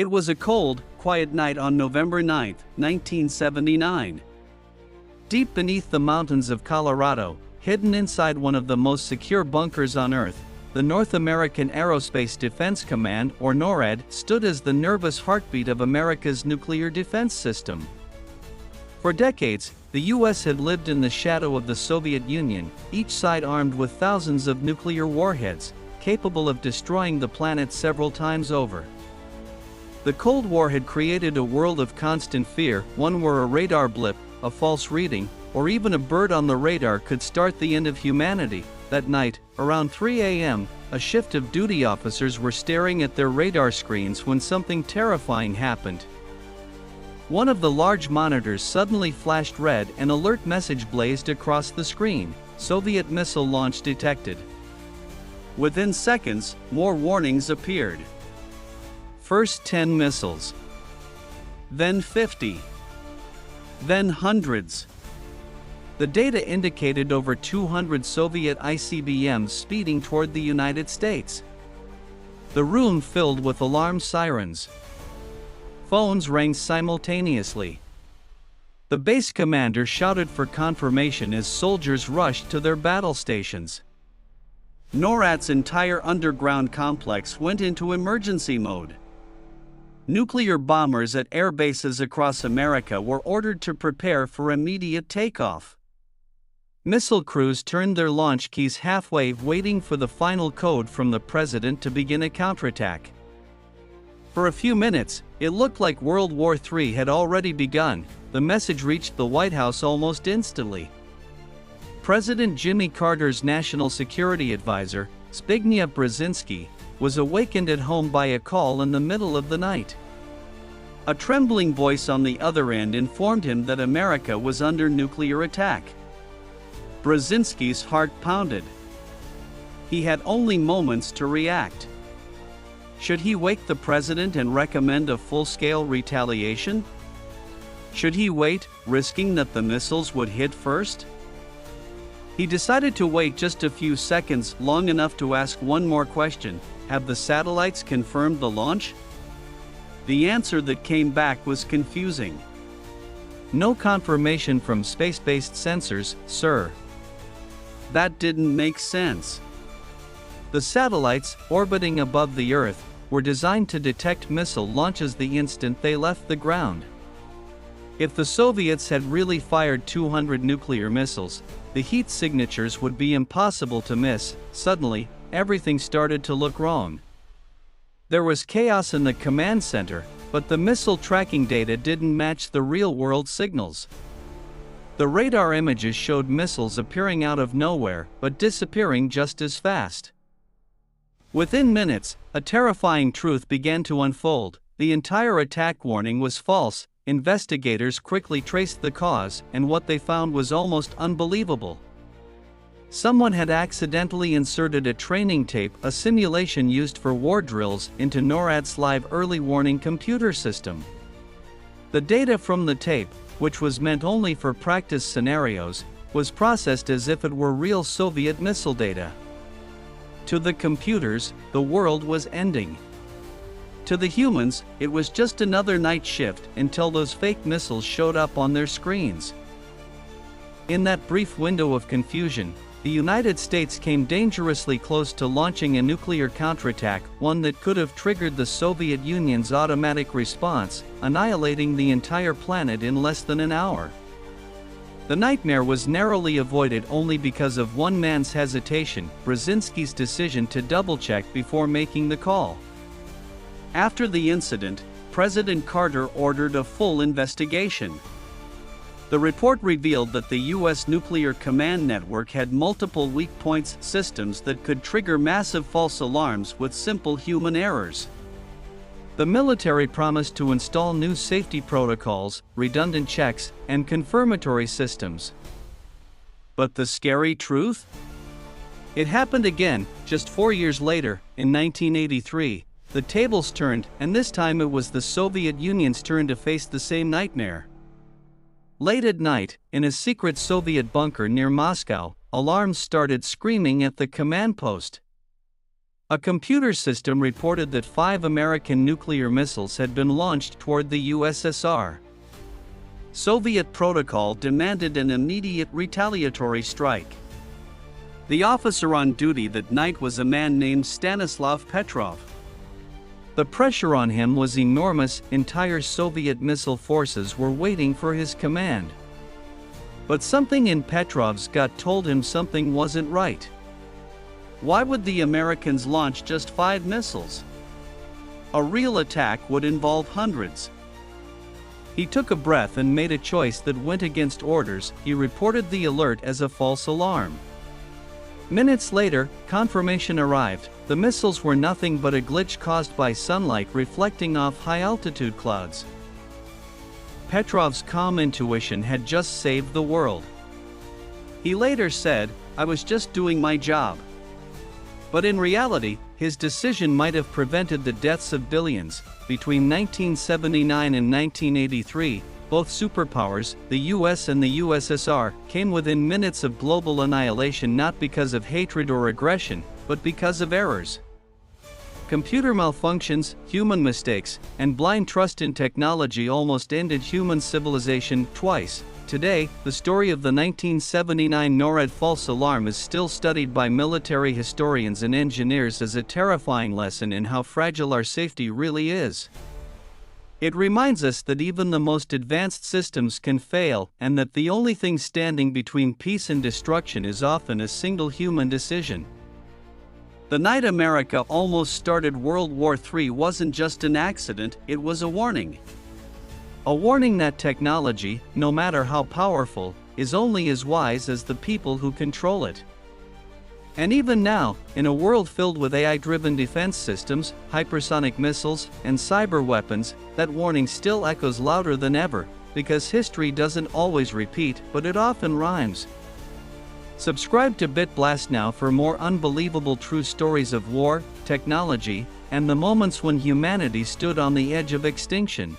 It was a cold, quiet night on November 9, 1979. Deep beneath the mountains of Colorado, hidden inside one of the most secure bunkers on Earth, the North American Aerospace Defense Command, or NORAD, stood as the nervous heartbeat of America's nuclear defense system. For decades, the U.S. had lived in the shadow of the Soviet Union, each side armed with thousands of nuclear warheads, capable of destroying the planet several times over. The Cold War had created a world of constant fear, one where a radar blip, a false reading, or even a bird on the radar could start the end of humanity. That night, around 3 a.m., a shift of duty officers were staring at their radar screens when something terrifying happened. One of the large monitors suddenly flashed red and an alert message blazed across the screen: Soviet missile launch detected. Within seconds, more warnings appeared. First 10 missiles. Then 50. Then hundreds. The data indicated over 200 Soviet ICBMs speeding toward the United States. The room filled with alarm sirens. Phones rang simultaneously. The base commander shouted for confirmation as soldiers rushed to their battle stations. NORAD's entire underground complex went into emergency mode. Nuclear bombers at air bases across America were ordered to prepare for immediate takeoff. Missile crews turned their launch keys halfway, waiting for the final code from the president to begin a counterattack. For a few minutes, it looked like World War III had already begun. The message reached the White House almost instantly. President Jimmy Carter's national security advisor, Zbigniew Brzezinski, was awakened at home by a call in the middle of the night. A trembling voice on the other end informed him that America was under nuclear attack. Brzezinski's heart pounded. He had only moments to react. Should he wake the president and recommend a full-scale retaliation? Should he wait, risking that the missiles would hit first? He decided to wait just a few seconds, long enough to ask one more question: have the satellites confirmed the launch? The answer that came back was confusing. No confirmation from space-based sensors, sir. That didn't make sense. The satellites, orbiting above the Earth, were designed to detect missile launches the instant they left the ground. If the Soviets had really fired 200 nuclear missiles, the heat signatures would be impossible to miss. Suddenly, everything started to look wrong. There was chaos in the command center, but the missile tracking data didn't match the real-world signals. The radar images showed missiles appearing out of nowhere, but disappearing just as fast. Within minutes, a terrifying truth began to unfold: the entire attack warning was false. Investigators quickly traced the cause, and what they found was almost unbelievable. Someone had accidentally inserted a training tape, a simulation used for war drills, into NORAD's live early warning computer system. The data from the tape, which was meant only for practice scenarios, was processed as if it were real Soviet missile data. To the computers, the world was ending. To the humans, it was just another night shift until those fake missiles showed up on their screens. In that brief window of confusion, the United States came dangerously close to launching a nuclear counterattack, one that could have triggered the Soviet Union's automatic response, annihilating the entire planet in less than an hour. The nightmare was narrowly avoided only because of one man's hesitation: Brzezinski's decision to double-check before making the call. After the incident, President Carter ordered a full investigation. The report revealed that the U.S. nuclear command network had multiple weak points, systems that could trigger massive false alarms with simple human errors. The military promised to install new safety protocols, redundant checks, and confirmatory systems. But the scary truth? It happened again, just 4 years later, in 1983. The tables turned, and this time it was the Soviet Union's turn to face the same nightmare. Late at night, in a secret Soviet bunker near Moscow, alarms started screaming at the command post. A computer system reported that 5 American nuclear missiles had been launched toward the USSR. Soviet protocol demanded an immediate retaliatory strike. The officer on duty that night was a man named Stanislav Petrov. The pressure on him was enormous. Entire Soviet missile forces were waiting for his command. But something in Petrov's gut told him something wasn't right. Why would the Americans launch just 5 missiles? A real attack would involve hundreds. He took a breath and made a choice that went against orders. He reported the alert as a false alarm. Minutes later, confirmation arrived. The missiles were nothing but a glitch caused by sunlight reflecting off high-altitude clouds. Petrov's calm intuition had just saved the world. He later said, "I was just doing my job." But in reality, his decision might have prevented the deaths of billions. Between 1979 and 1983, both superpowers, the US and the USSR, came within minutes of global annihilation not because of hatred or aggression, but because of errors. Computer malfunctions, human mistakes, and blind trust in technology almost ended human civilization twice. Today, the story of the 1979 NORAD false alarm is still studied by military historians and engineers as a terrifying lesson in how fragile our safety really is. It reminds us that even the most advanced systems can fail, and that the only thing standing between peace and destruction is often a single human decision. The night America almost started World War III wasn't just an accident, it was a warning. A warning that technology, no matter how powerful, is only as wise as the people who control it. And even now, in a world filled with AI-driven defense systems, hypersonic missiles, and cyber weapons, that warning still echoes louder than ever, because history doesn't always repeat, but it often rhymes. Subscribe to BitBlastNow for more unbelievable true stories of war, technology, and the moments when humanity stood on the edge of extinction.